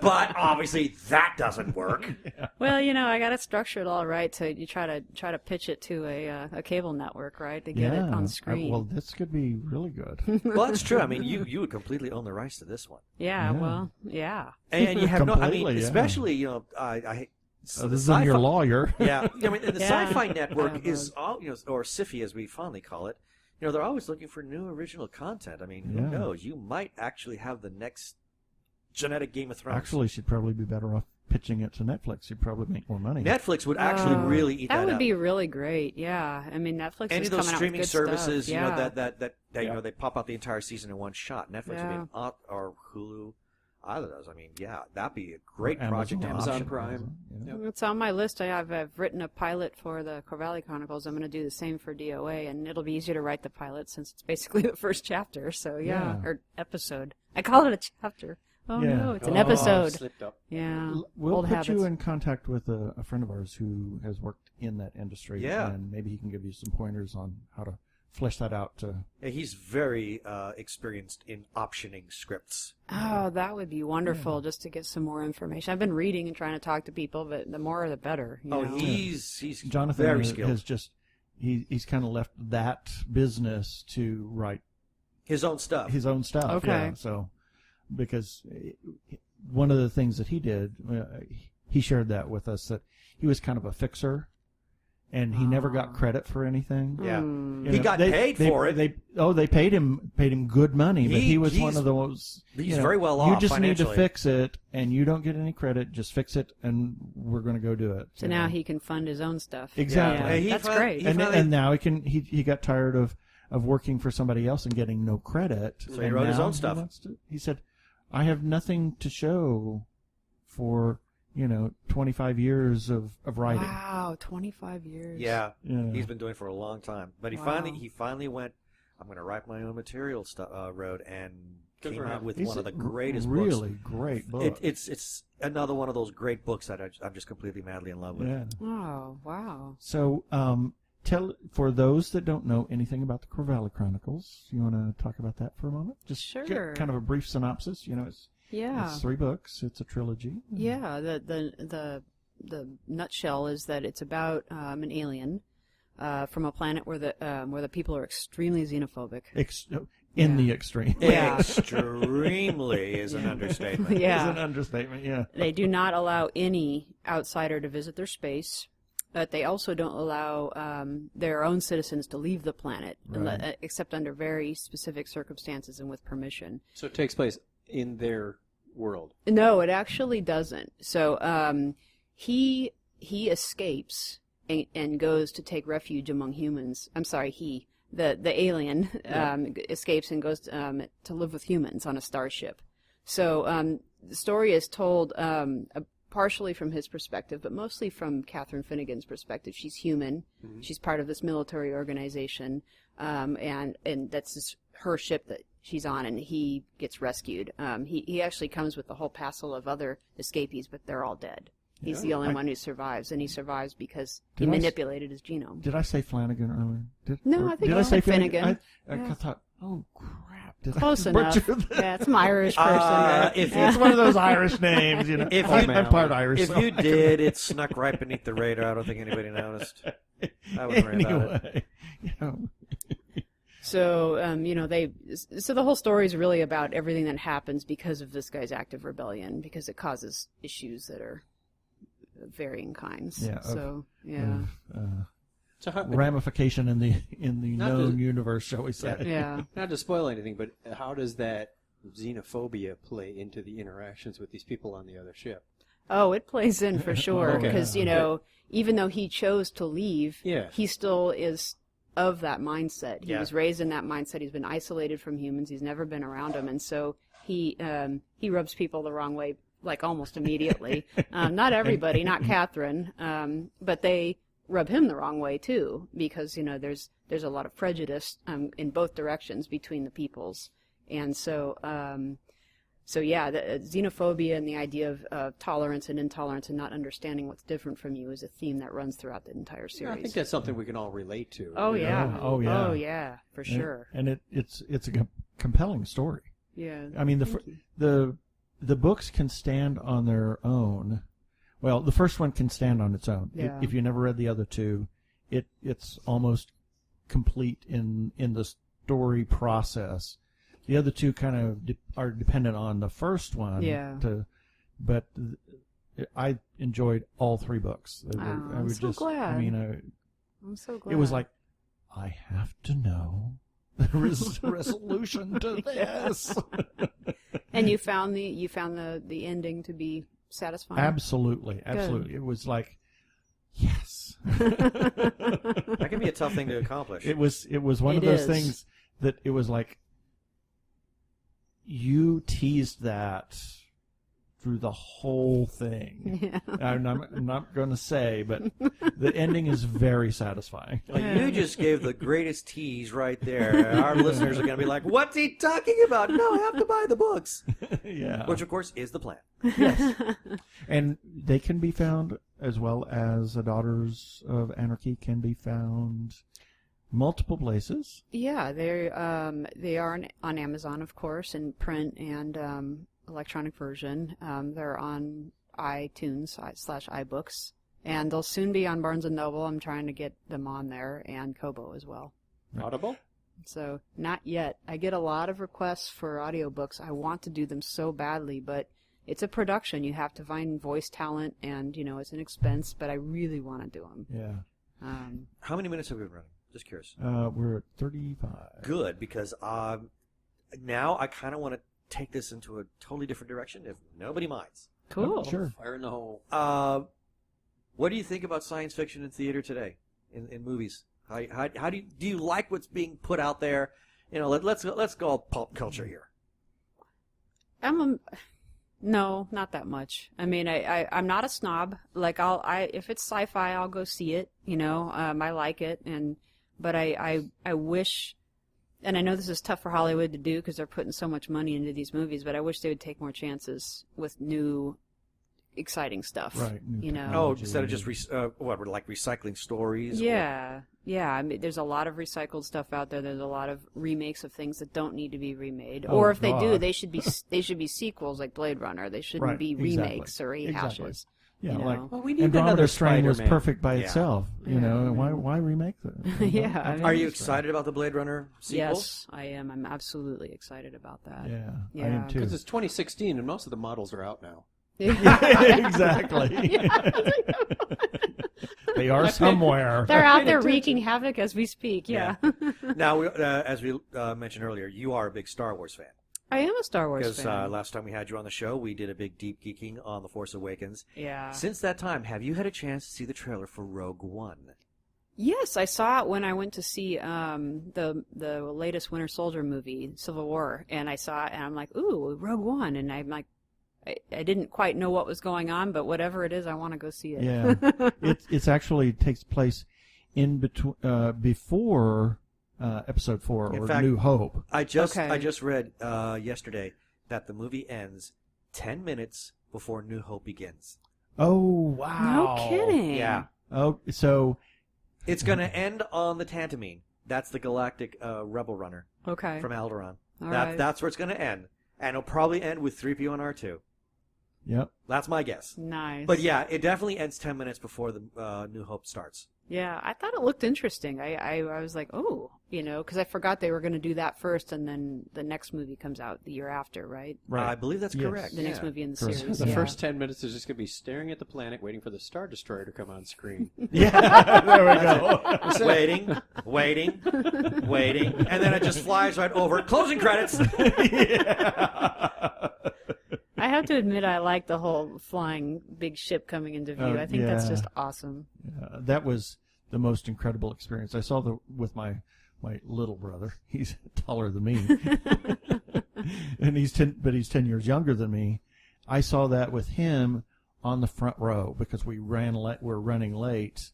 But obviously, that doesn't work. Yeah. Well, I got it structured all right. So you try to pitch it to a cable network, right, to get it on screen. Well, this could be really good. Well, that's true. I mean, you would completely own the rights to this one. Yeah. Well, yeah. And you have especially So this is your lawyer. Yeah, I mean, the Sci-Fi Network is all, or SIFI as we fondly call it. They're always looking for new original content. I mean, who knows? You might actually have the next genetic Game of Thrones. Actually, she'd probably be better off pitching it to Netflix. You'd probably make more money. Netflix would actually really eat that up. That would be really great. Yeah, I mean, Netflix any is of those coming streaming out with services, good stuff. that they pop out the entire season in one shot. Netflix would be or Hulu. Either of those. I mean, that'd be a great project. Amazon Prime. It's on my list. I've written a pilot for the Korvali Chronicles. I'm going to do the same for DOA, and it'll be easier to write the pilot since it's basically the first chapter. So or episode. I call it a chapter. Oh no, it's an episode. Slipped up. Yeah. We'll Old put habits. you in contact with a friend of ours who has worked in that industry. Yeah. And maybe he can give you some pointers on how to flesh that out. He's very experienced in optioning scripts. Oh, that would be wonderful just to get some more information. I've been reading and trying to talk to people, but the more the better. You know? He's Jonathan very skilled. has just he's kind of left that business to write his own stuff. Okay. Yeah, so because one of the things that he did, he shared that with us, that he was kind of a fixer. And he never got credit for anything. Yeah, he got paid for it. They paid him good money, but he was one of those. He's very well off. You just need financially. to fix it, and you don't get any credit. Just fix it, and we're going to go do it. So now he can fund his own stuff. Exactly. Yeah. That's great. And now he got tired of working for somebody else and getting no credit. So he wrote his own stuff. He said, "I have nothing to show for." 25 years of writing. Wow, 25 years. Yeah, he's been doing it for a long time. But he finally went, I'm going to write my own material road, and came out with one of the greatest books. Really great book. It's another one of those great books that I'm just completely madly in love with. Yeah. Oh, wow. So, for those that don't know anything about the Korvali Chronicles, you want to talk about that for a moment? Just Sure. kind of a brief synopsis. It's 3 books. It's a trilogy. Yeah. The nutshell is that it's about an alien from a planet where the people are extremely xenophobic. In the extreme. Yeah. Extremely is an understatement. Yeah. Is an understatement. Yeah. They do not allow any outsider to visit their space. But they also don't allow their own citizens to leave the planet, except under very specific circumstances and with permission. So it takes place in their world. No, it actually doesn't. So he escapes and goes to take refuge among humans. I'm sorry, the alien escapes and goes to live with humans on a starship. So the story is told partially from his perspective, but mostly from Catherine Finnegan's perspective. She's human. Mm-hmm. She's part of this military organization, and that's her ship that she's on, and he gets rescued. He actually comes with the whole passel of other escapees, but they're all dead. He's the only one who survives, and he survives because he manipulated his genome. Did I say Flanagan earlier? I think I said Finnegan. I thought, oh, crap. Close enough. Yeah, it's an Irish person. It's one of those Irish names, I'm part Irish. If you did, it snuck right beneath the radar. I don't think anybody noticed. I wouldn't worry about it. So, so the whole story is really about everything that happens because of this guy's act of rebellion, because it causes issues that are of varying kinds. Yeah. So, ramification in the known universe, shall we say? Yeah. Not to spoil anything, but how does that xenophobia play into the interactions with these people on the other ship? Oh, it plays in for sure, Okay. because, even though he chose to leave, Yeah. he still is of that mindset. He Yeah. was raised in that mindset. He's been isolated from humans. He's never been around them, and so he rubs people the wrong way, like almost immediately. Not everybody, not Catherine, but they rub him the wrong way too, because there's a lot of prejudice in both directions between the peoples, and so. So yeah, the xenophobia and the idea of tolerance and intolerance and not understanding what's different from you is a theme that runs throughout the entire Yeah, series. I think that's something we can all relate to. Oh yeah. Oh, yeah. Oh yeah, for sure. And it's a compelling story. Yeah. I mean, the books can stand on their own. Well, the first one can stand on its own. Yeah. If you never read the other two, it's almost complete in the story process. The other two kind of are dependent on the first one. Yeah. But I enjoyed all three books. I'm so glad. I mean, I'm so glad. it was like, I have to know the resolution to this. And you found the ending to be satisfying. Absolutely. It was like, yes. That can be a tough thing to accomplish. It was one of those things that it was like, you teased that through the whole thing. Yeah. I'm not going to say, but the ending is very satisfying. Well, you just gave the greatest tease right there. Our listeners are going to be like, what's he talking about? No, I have to buy the books. Yeah. Which, of course, is the plan. Yes. And they can be found, as well as the Daughters of Anarchy can be found multiple places. Yeah, they are on Amazon, of course, in print and electronic version. They're on iTunes /iBooks, and they'll soon be on Barnes & Noble. I'm trying to get them on there, and Kobo as well. Audible? So, not yet. I get a lot of requests for audiobooks. I want to do them so badly, but it's a production. You have to find voice talent, and, it's an expense, but I really want to do them. Yeah. How many minutes have we been running? Just curious. We're at 35. Good, because now I kind of want to take this into a totally different direction, if nobody minds. Cool. Sure. Fire in the hole. What do you think about science fiction in theater today, in movies? How do you like what's being put out there? Let's go all pulp culture here. No, not that much. I mean, I'm not a snob. Like if it's sci-fi, I'll go see it. I like it, but I wish, and I know this is tough for Hollywood to do because they're putting so much money into these movies, but I wish they would take more chances with new, exciting stuff. Right. Oh, instead of just like recycling stories. Yeah. Yeah, I mean, there's a lot of recycled stuff out there. There's a lot of remakes of things that don't need to be remade, or if they do, they should be sequels like Blade Runner. They shouldn't be remakes or rehashes. Yeah, Well, we need Andromeda another Strain was Spider-Man. perfect by itself. Why remake that? Yeah. Are you excited about the Blade Runner sequel? Yes, I am. I'm absolutely excited about that. I am too. Because it's 2016 and most of the models are out now. Exactly. They are somewhere. They're out there wreaking havoc as we speak. Yeah. Now, as we mentioned earlier, you are a big Star Wars fan. I am a Star Wars Because fan. last time we had you on the show, we did a big deep geeking on The Force Awakens. Yeah. Since that time, have you had a chance to see the trailer for Rogue One? Yes, I saw it when I went to see the latest Winter Soldier movie, Civil War, and I saw it, and I'm like, ooh, Rogue One, and I'm like, I didn't quite know what was going on, but whatever it is, I want to go see it. Yeah, it's actually takes place in between before Episode 4 In or fact, New Hope. I just read yesterday that the movie ends 10 minutes before New Hope begins. Oh wow! No kidding. Yeah. Oh, so It's going to end on the Tantamine. That's the galactic rebel runner Okay. from Alderaan. All right. That's where it's going to end. And it'll probably end with 3PO and R2. Yep. That's my guess. Nice. But yeah, it definitely ends 10 minutes before the New Hope starts. Yeah, I thought it looked interesting. I was like, oh, because I forgot they were going to do that first, and then the next movie comes out the year after, right? Right. I believe that's correct. The next movie in the Correct. series. The yeah. first 10 minutes is just going to be staring at the planet, waiting for the Star Destroyer to come on screen. Yeah, there we go. waiting, and then it just flies right over. Closing credits. I have to admit, I like the whole flying big ship coming into view. I think that's just awesome. That was the most incredible experience. I saw with my little brother. He's taller than me, and he's 10 years younger than me. I saw that with him on the front row because we're running late,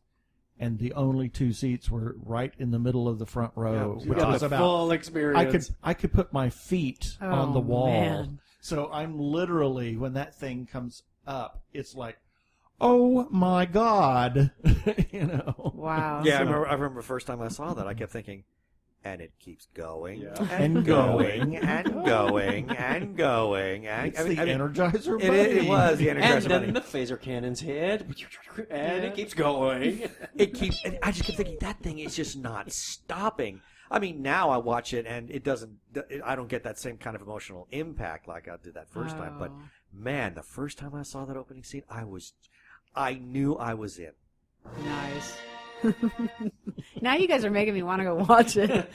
and the only two seats were right in the middle of the front row. You got the full experience. I could put my feet on the wall. Man. So I'm literally, when that thing comes up, it's like, oh my God, Wow. Yeah, I remember the first time I saw that, I kept thinking, and it keeps going And going and going and going. And It's the Energizer it Bunny. was the Energizer And Bunny. then the phaser cannons hit, and it keeps going. And I just kept thinking, that thing is just not stopping. I mean, now I watch it and I don't get that same kind of emotional impact like I did that first time. But man, the first time I saw that opening scene, I knew I was in. Nice. Now you guys are making me want to go watch it.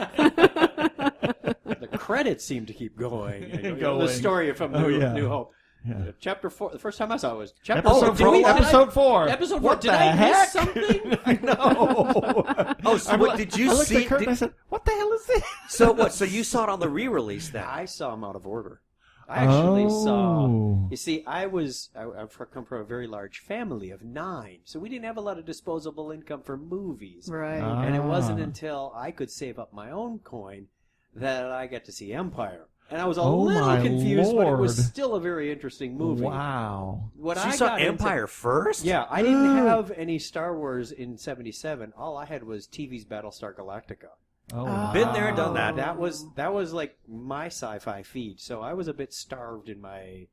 The credits seem to keep going. Going. The story from New Hope. Yeah. Chapter 4. The first time I saw it was chapter Episode 4. Episode 4. Episode 4. What Did the I heck? miss something? I know. Oh, so what did you I looked see? at Kurt and I said, "What the hell is this?" So what? So you saw it on the re-release then? I saw them out of order. I actually saw. Oh. You see, I come from a very large family of 9, so we didn't have a lot of disposable income for movies. Right. And it wasn't Ah. until I could save up my own coin that I got to see Empire. And I was a Oh, little my confused, but it was Lord. still a very interesting movie. Wow. What So you I saw got into- Empire first? Yeah, I didn't have any Star Wars in '77. All I had was TV's Battlestar Galactica. Oh, Been there, done that. That was like my sci-fi feed. So I was a bit starved in my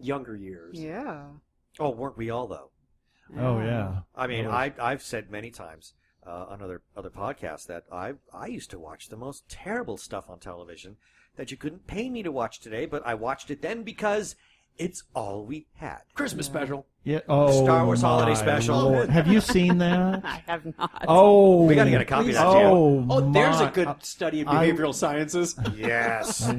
younger years. Yeah. Oh, weren't we all though? Oh yeah. I mean, That was- I've said many times on other podcasts that I used to watch the most terrible stuff on television that you couldn't pay me to watch today, but I watched it then because it's all we had. Christmas special. Yeah. Oh, Star Wars Holiday my Special. Lord. Have you seen that? I have not. Oh, We gotta get a copy of that, Jim. Oh, there's a my- good study in behavioral sciences. Yes.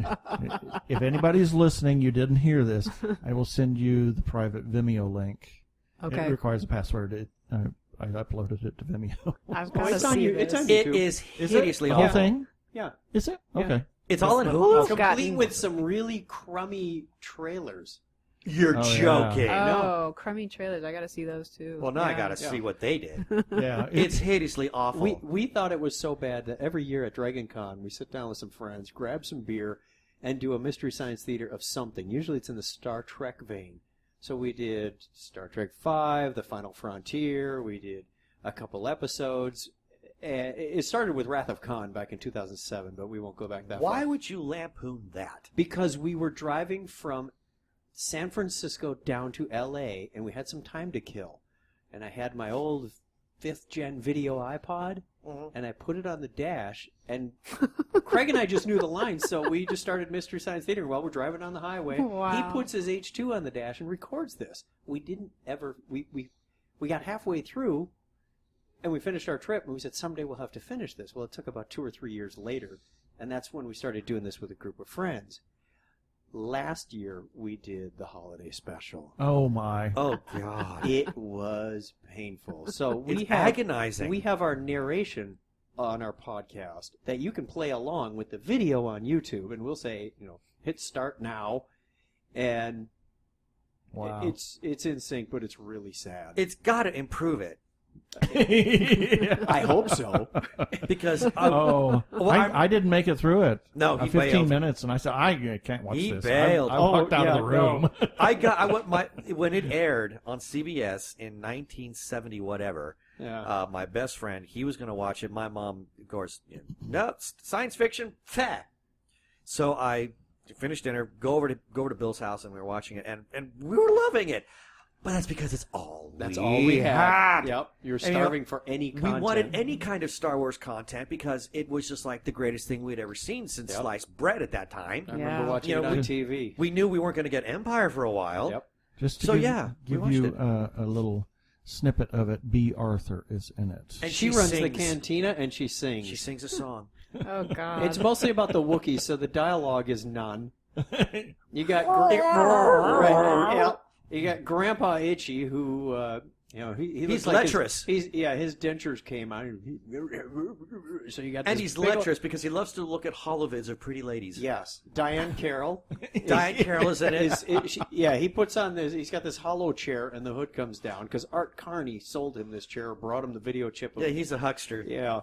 If anybody's listening, you didn't hear this, I will send you the private Vimeo link. Okay. It requires a password. I uploaded it to Vimeo. I've Oh, got to it's on see you. this. It's on It YouTube. is Is hideously it? The whole awful. thing? Yeah. Is it? Yeah. Okay. It's all in I've Hulu? got- Complete with some really crummy trailers. You're Oh, yeah. joking. Oh, crummy trailers. I got to see those too. Well, now I Yeah. gotta see what they did. Yeah. It's hideously awful. We thought it was so bad that every year at Dragon Con, we sit down with some friends, grab some beer, and do a Mystery Science Theater of something. Usually it's in the Star Trek vein. So we did Star Trek V, The Final Frontier, we did a couple episodes. It started with Wrath of Khan back in 2007, but we won't go back that far. Why would you lampoon that? Because we were driving from San Francisco down to L.A., and we had some time to kill. And I had my old 5th-gen video iPod, and I put it on the dash, and Craig and I just knew the lines, so we just started Mystery Science Theater while we're driving on the highway. Wow. He puts his H2 on the dash and records this. We didn't ever... We got halfway through, and we finished our trip, and we said, someday we'll have to finish this. Well, it took about 2 or 3 years later, and that's when we started doing this with a group of friends. Last year, we did the holiday special. Oh my. Oh, God. It was painful. So It's agonizing. We have our narration on our podcast that you can play along with the video on YouTube, and we'll say, hit start now, and Wow. it's in sync, but it's really sad. It's got to improve it. I hope so. Because Oh, I didn't make it through it. No, he 15 bailed. minutes, and I said, I can't watch He this. bailed. I walked out of the room. when it aired on CBS in 1970 whatever. Yeah. My best friend, he was going to watch it. My mom, of course, no, science fiction, feh. So I finish dinner, go over to Bill's house, and we were watching it, and we were loving it. But that's because it's all we had. Yep. You were starving for any content. We wanted any kind of Star Wars content because it was just like the greatest thing we'd ever seen since sliced bread at that time. I remember watching it on TV. We knew we weren't going to get Empire for a while. Yep. Just to give you a little snippet of it, B. Arthur is in it. And she runs the cantina and she sings. She sings a song. Oh, God. It's mostly about the Wookiees, so the dialogue is none. You got you got Grandpa Itchy, who he's like lecherous. His dentures came out. So you got and he's lecherous because he loves to look at holovids of pretty ladies. Yes, Diane Carroll. Diane Carroll is in it. He puts on this. He's got this hollow chair, and the hood comes down because Art Carney sold him this chair, brought him the video chip. He's a huckster. Yeah.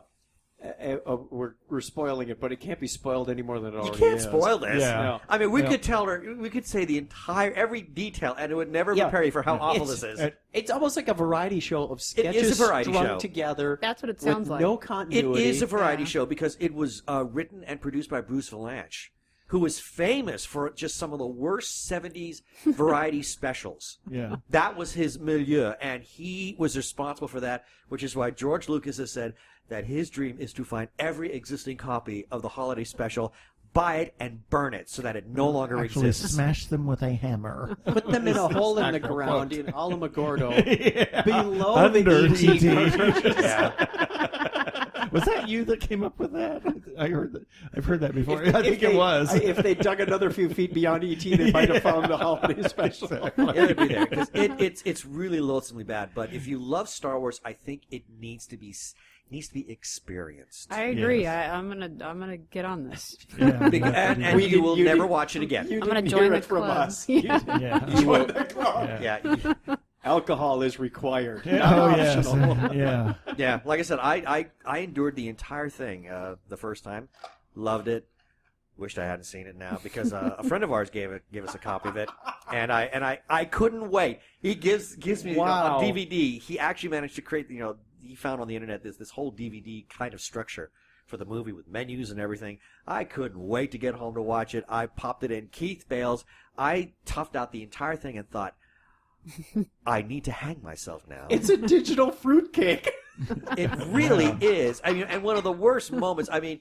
We're spoiling it, but it can't be spoiled any more than it already is. You can't spoil this. Yeah. No. I mean, we could tell her, we could say every detail, and it would never prepare you for how awful this is. It's almost like a variety show of sketches It is a variety strung show. together. That's what it sounds with like. No continuity. It is a variety show because it was written and produced by Bruce Vilanch, who was famous for just some of the worst 70s variety specials. Yeah. That was his milieu, and he was responsible for that, which is why George Lucas has said that his dream is to find every existing copy of the holiday special, buy it, and burn it so that it no longer Actually, exists. smash them with a hammer. Put them in a hole in the ground in Alamogordo below Under the E.T. Yeah. Was that you that came up with that? I've heard that before. I think it was. If they dug another few feet beyond E.T., they might have found the holiday special. It would be there because it's really loathsomely bad. But if you love Star Wars, I think it needs to be experienced. I agree. Yes. I'm gonna get on this. Yeah, and you will never watch it again. I'm gonna join the from club. us. yeah. You will. the club. Yeah. Alcohol is required. Oh yes. Yeah. Yeah. Like I said, I endured the entire thing the first time, loved it. Wished I hadn't seen it now because a friend of ours gave us a copy of it, and I couldn't wait. He gives me a DVD. He actually managed to create he found on the internet this whole DVD kind of structure for the movie with menus and everything. I couldn't wait to get home to watch it. I popped it in. Keith Bales. I toughed out the entire thing and thought, I need to hang myself now. It's a digital fruitcake. It really is. I mean, and one of the worst moments. I mean,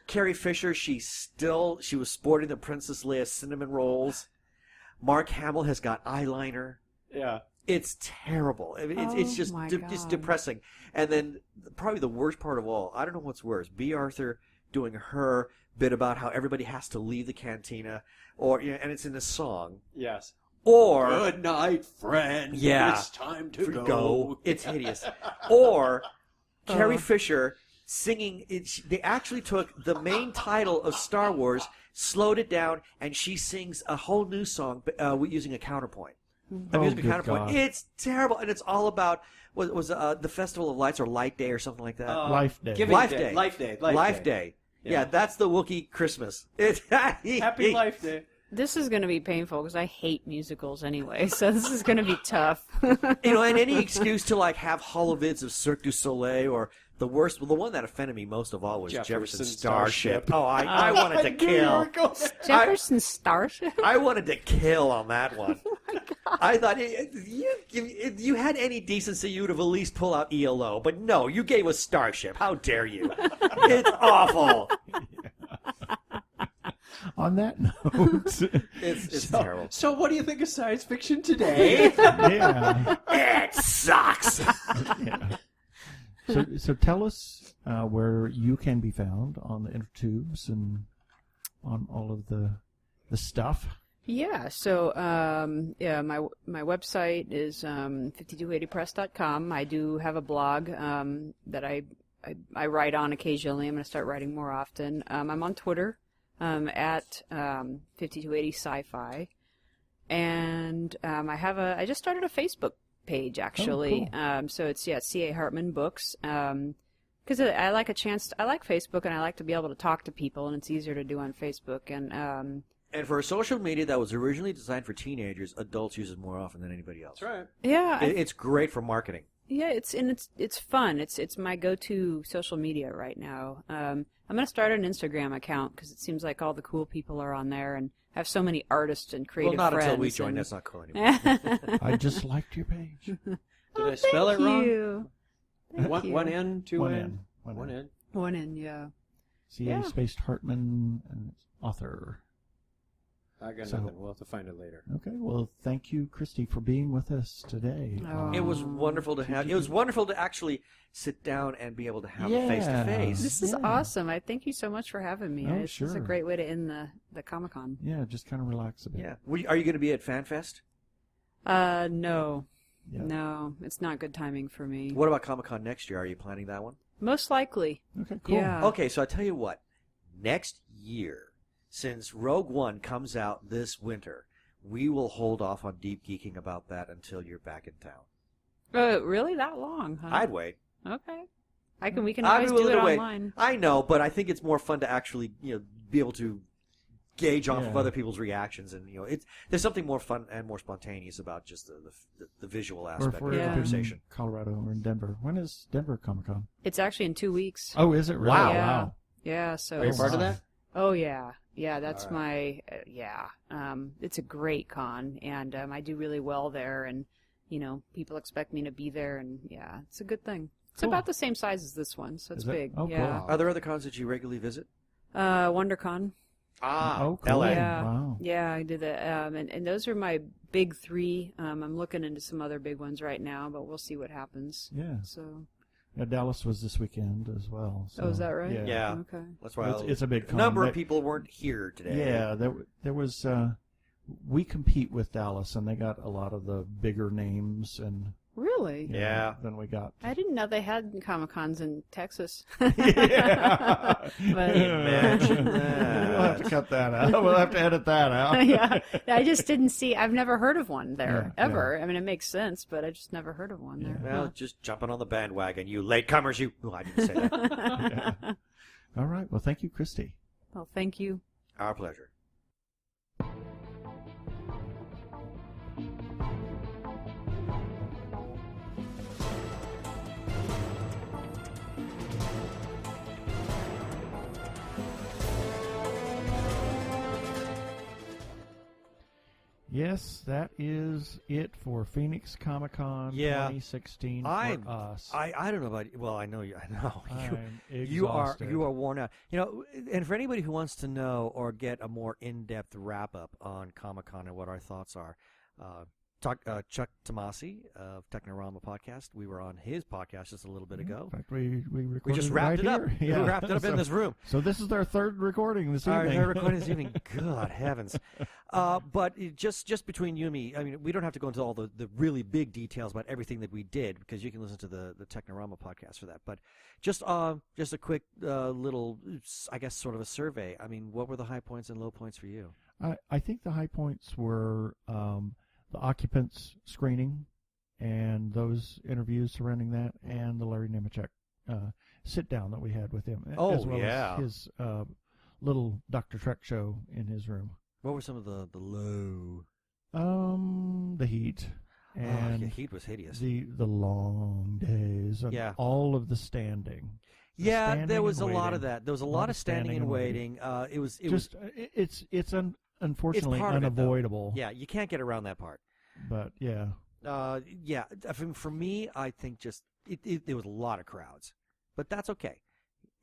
Carrie Fisher. She was sporting the Princess Leia cinnamon rolls. Mark Hamill has got eyeliner. Yeah. It's terrible. I mean, it's just depressing. And then probably the worst part of all, I don't know what's worse, B. Arthur doing her bit about how everybody has to leave the cantina, and it's in a song. Yes. Or good night, friend. Yeah, it's time to go. It's hideous. Or Carrie Fisher singing. They actually took the main title of Star Wars, slowed it down, and she sings a whole new song using a counterpoint. A musical counterpoint. God. It's terrible, and it's all about was the Festival of Lights or Light Day or something like that. Life Day. Life Day. Life Day. Yeah, that's the Wookiee Christmas. Happy Life Day. This is going to be painful because I hate musicals anyway, so this is going to be tough. And any excuse to have holovids of Cirque du Soleil or the one that offended me most of all was Jefferson Starship. Oh, I wanted to kill. Jefferson Starship? I wanted to kill on that one. Oh my God. I thought if you had any decency, you would have at least pulled out ELO. But no, you gave us Starship. How dare you? It's awful. On that note, it's terrible. So what do you think of science fiction today? yeah. It sucks. Yeah. So tell us where you can be found on the intertubes and on all of the stuff. Yeah, so my website is 5280press.com. I do have a blog that I write on occasionally. I'm going to start writing more often. I'm on Twitter at 5280 sci-fi, and I just started a Facebook page actually. Oh, cool. So it's C.A. Hartman Books. Because I like Facebook, and I like to be able to talk to people, and it's easier to do on Facebook. And for a social media that was originally designed for teenagers, adults use it more often than anybody else. That's right. Yeah, It's great for marketing. Yeah, it's fun. It's my go-to social media right now. I'm gonna start an Instagram account because it seems like all the cool people are on there, and I have so many artists and creative Well, not friends. until we join. That's not cool anymore. I just liked your page. Did I spell it wrong? You. Thank One, you. one N, two One N, N. one N. One in, yeah. C.A. Yeah. spaced Hartman and author. I got So- nothing. We'll have to find it later. Okay, well, thank you, Christy, for being with us today. Oh. It was wonderful to have. It was wonderful to actually sit down and be able to have Yeah. face to face. This is Yeah. awesome. I thank you so much for having me. Oh, It's a sure. great way to end the Comic-Con. Yeah, just kind of relax a bit. Yeah. Are you going to be at FanFest? No. Yeah. No, it's not good timing for me. What about Comic-Con next year? Are you planning that one? Most likely. Okay, cool. Yeah. Okay, so I tell you what. Next year, since Rogue One comes out this winter, we will hold off on deep geeking about that until you're back in town. Really that long, huh? I'd wait. Okay. We can I'd always be do willing it to wait. online. I know, but I think it's more fun to actually, be able to gauge off of Yeah. other people's reactions, and there's something more fun and more spontaneous about just the visual Or aspect if of we're the Yeah. up in conversation. Colorado or in Denver. When is Denver Comic-Con? It's actually in 2 weeks. Oh, is it really? Wow. Yeah. Wow. Yeah, so Are you it's- part of that? Oh yeah, yeah. That's All my yeah. It's a great con, and I do really well there, and people expect me to be there, and yeah, it's a good thing. It's Cool. about the same size as this one, so it's Is it? big. Oh, yeah. cool. Are there other cons that you regularly visit? WonderCon. Oh, cool. LA. Yeah. Wow. Yeah, I did that, and those are my big three. I'm looking into some other big ones right now, but we'll see what happens. Yeah. So. Yeah, Dallas was this weekend as well. So, Oh, is that right? Yeah. Yeah. Okay. That's why It's a big a con. number of They- people weren't here today. Yeah, there was. We compete with Dallas, and they got a lot of the bigger names and Really? Yeah. than we got. I didn't know they had Comic-Cons in Texas. Yeah. But- Imagine We'll have that. to cut that out. We'll have to edit that out. yeah, I just didn't see. I've never heard of one there Yeah, ever. I mean, it makes sense, but I just never heard of one there. Well, just jumping on the bandwagon, you latecomers. You. Oh, I didn't say that. Huh. All right. Well, thank you, Christy. Well, thank you. Our pleasure. Yes, that is it for Phoenix Comicon Yeah. 2016 for I'm- us. I don't know about you. Well, I know you. I know you. I'm You are exhausted. worn out. And for anybody who wants to know or get a more in-depth wrap-up on Comic-Con and what our thoughts are, Chuck Tomasi of Technorama Podcast. We were on his podcast just a little bit ago. In fact, we recorded We just wrapped right it up. here. We wrapped it up in this room. So this is our third recording this Our evening. third recording this evening. God heavens. But just between you and me, I mean, we don't have to go into all the really big details about everything that we did because you can listen to the Technorama podcast for that. But just a quick little, I guess, sort of a survey. I mean, what were the high points and low points for you? I think the high points were the occupants screening and those interviews surrounding that, and the Larry Nemechek sit down that we had with him, Oh, as well yeah. as his little Dr. Trek show in his room. What were some of the low? The heat and yeah, heat was hideous. the long days and Yeah. all of the standing. The Yeah, standing there was a and lot of waiting. that. There was a lot of standing and waiting. It was It's unfortunately part of it, though. unavoidable. yeah, you can't get around that part. But yeah. Yeah, for me, I think just there was a lot of crowds, but that's okay.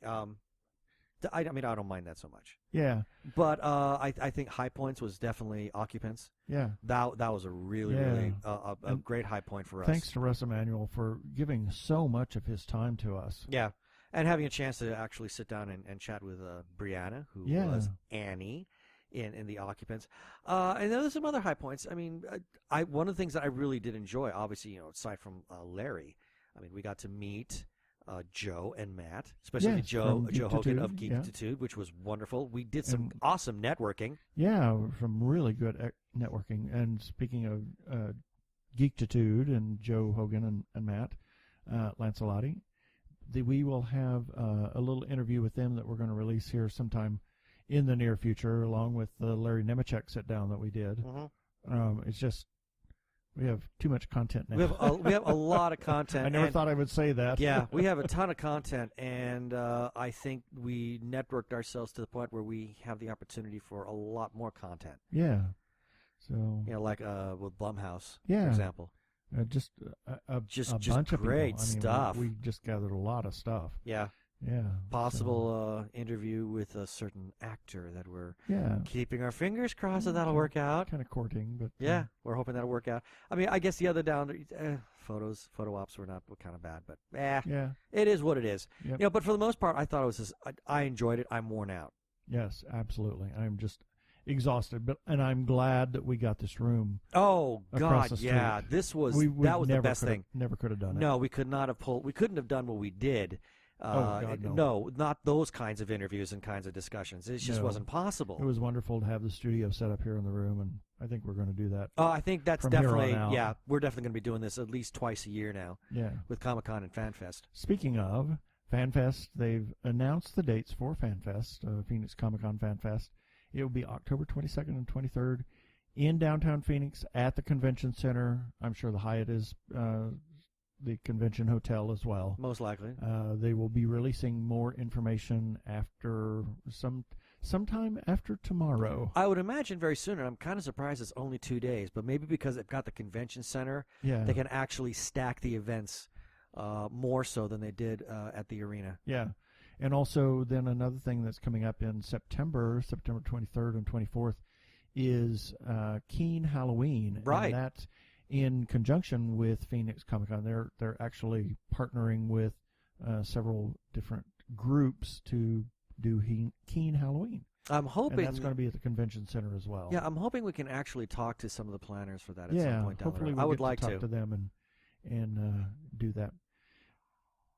I mean, I don't mind that so much. Yeah. But I think high points was definitely occupants. Yeah. That was a really Yeah. really a And great high point for us. Thanks to Russ Emanuel for giving so much of his time to us. Yeah, and having a chance to actually sit down and chat with Brianna, who Yeah. was Annie in the occupants. And then there's some other high points. I mean, one of the things that I really did enjoy, obviously, aside from Larry, I mean, we got to meet Joe and Matt, especially Yes, Joe from Hogan of Geekitude, yeah. Geekitude, which was wonderful. We did some And- awesome networking. Yeah, some really good networking. And speaking of Geekitude and Joe Hogan and Matt Lancelotti, we will have a little interview with them that we're going to release here sometime in the near future, along with the Larry Nemechek sit down that we did. Mm-hmm. It's just We have too much content now. We have a lot of content. I never thought I would say that. Yeah, we have a ton of content, and I think we networked ourselves to the point where we have the opportunity for a lot more content. Yeah. So. Like with Blumhouse, yeah. for example. Just a just bunch of great people. I mean, stuff. We just gathered a lot of stuff. Yeah. Yeah. Possible interview with a certain actor that we're yeah. keeping our fingers crossed that that'll work out. Kind of courting, but yeah, we're hoping that'll work out. I mean, I guess the other photo ops were not kind of bad, but yeah, it is what it is. Yep. But for the most part, I thought it was I enjoyed it. I'm worn out. Yes, absolutely. I'm just exhausted, and I'm glad that we got this room. Oh across God, the street. Yeah, that was the best thing. Never could have done it. No, we could not have pulled. We couldn't have done what we did. God, no. No, not those kinds of interviews and kinds of discussions. It just wasn't possible. It was wonderful to have the studio set up here in the room, and I think we're going to do that. I think that's from definitely, here on out. yeah, we're definitely going to be doing this at least twice a year now. Yeah. With Comic-Con and FanFest. Speaking of FanFest, they've announced the dates for FanFest, Phoenix Comicon FanFest. It will be October 22nd and 23rd in downtown Phoenix at the Convention Center. I'm sure the Hyatt is the convention hotel as well. Most likely. They will be releasing more information after sometime after tomorrow. I would imagine very soon, and I'm kind of surprised it's only 2 days, but maybe because they've got the convention center, they can actually stack the events more so than they did at the arena. Yeah. And also then another thing that's coming up in September 23rd and 24th, is Keen Halloween. Right. And that's in conjunction with Phoenix Comicon. They're actually partnering with several different groups to do Keen Halloween. I'm hoping and that's going to be at the convention center as well. Yeah, I'm hoping we can actually talk to some of the planners for that at some point down hopefully the road. we'll I would get like to talk to them and do that.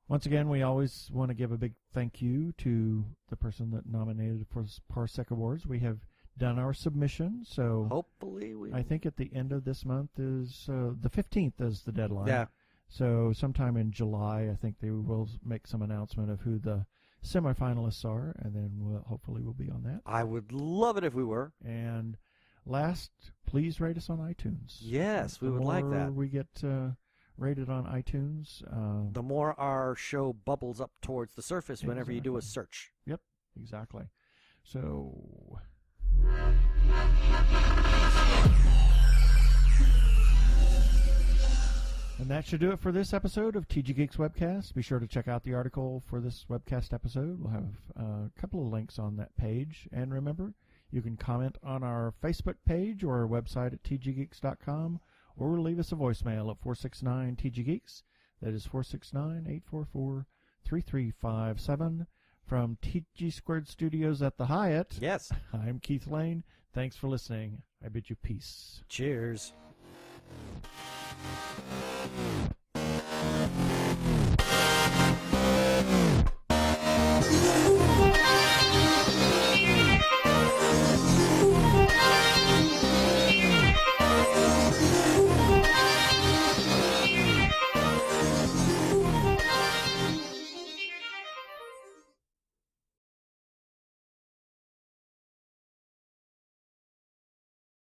Once again, we always want to give a big thank you to the person that nominated for Parsec Awards. We have done our submission, so hopefully I think at the end of this month is the 15th is the deadline. Yeah. So sometime in July, I think they will make some announcement of who the semifinalists are, and then hopefully we'll be on that. I would love it if we were. And last, please rate us on iTunes. Yes, we would like that. The more we get rated on iTunes, the more our show bubbles up towards the surface whenever you do a search. Yep, exactly. So... And that should do it for this episode of TG Geeks Webcast. Be sure to check out the article for this webcast episode. We'll have a couple of links on that page. And remember, you can comment on our Facebook page or our website at tggeeks.com, or leave us a voicemail at 469-TG-GEEKS. That is 469-844-3357. From TG Squared Studios at the Hyatt. Yes. I'm Keith Lane. Thanks for listening. I bid you peace. Cheers.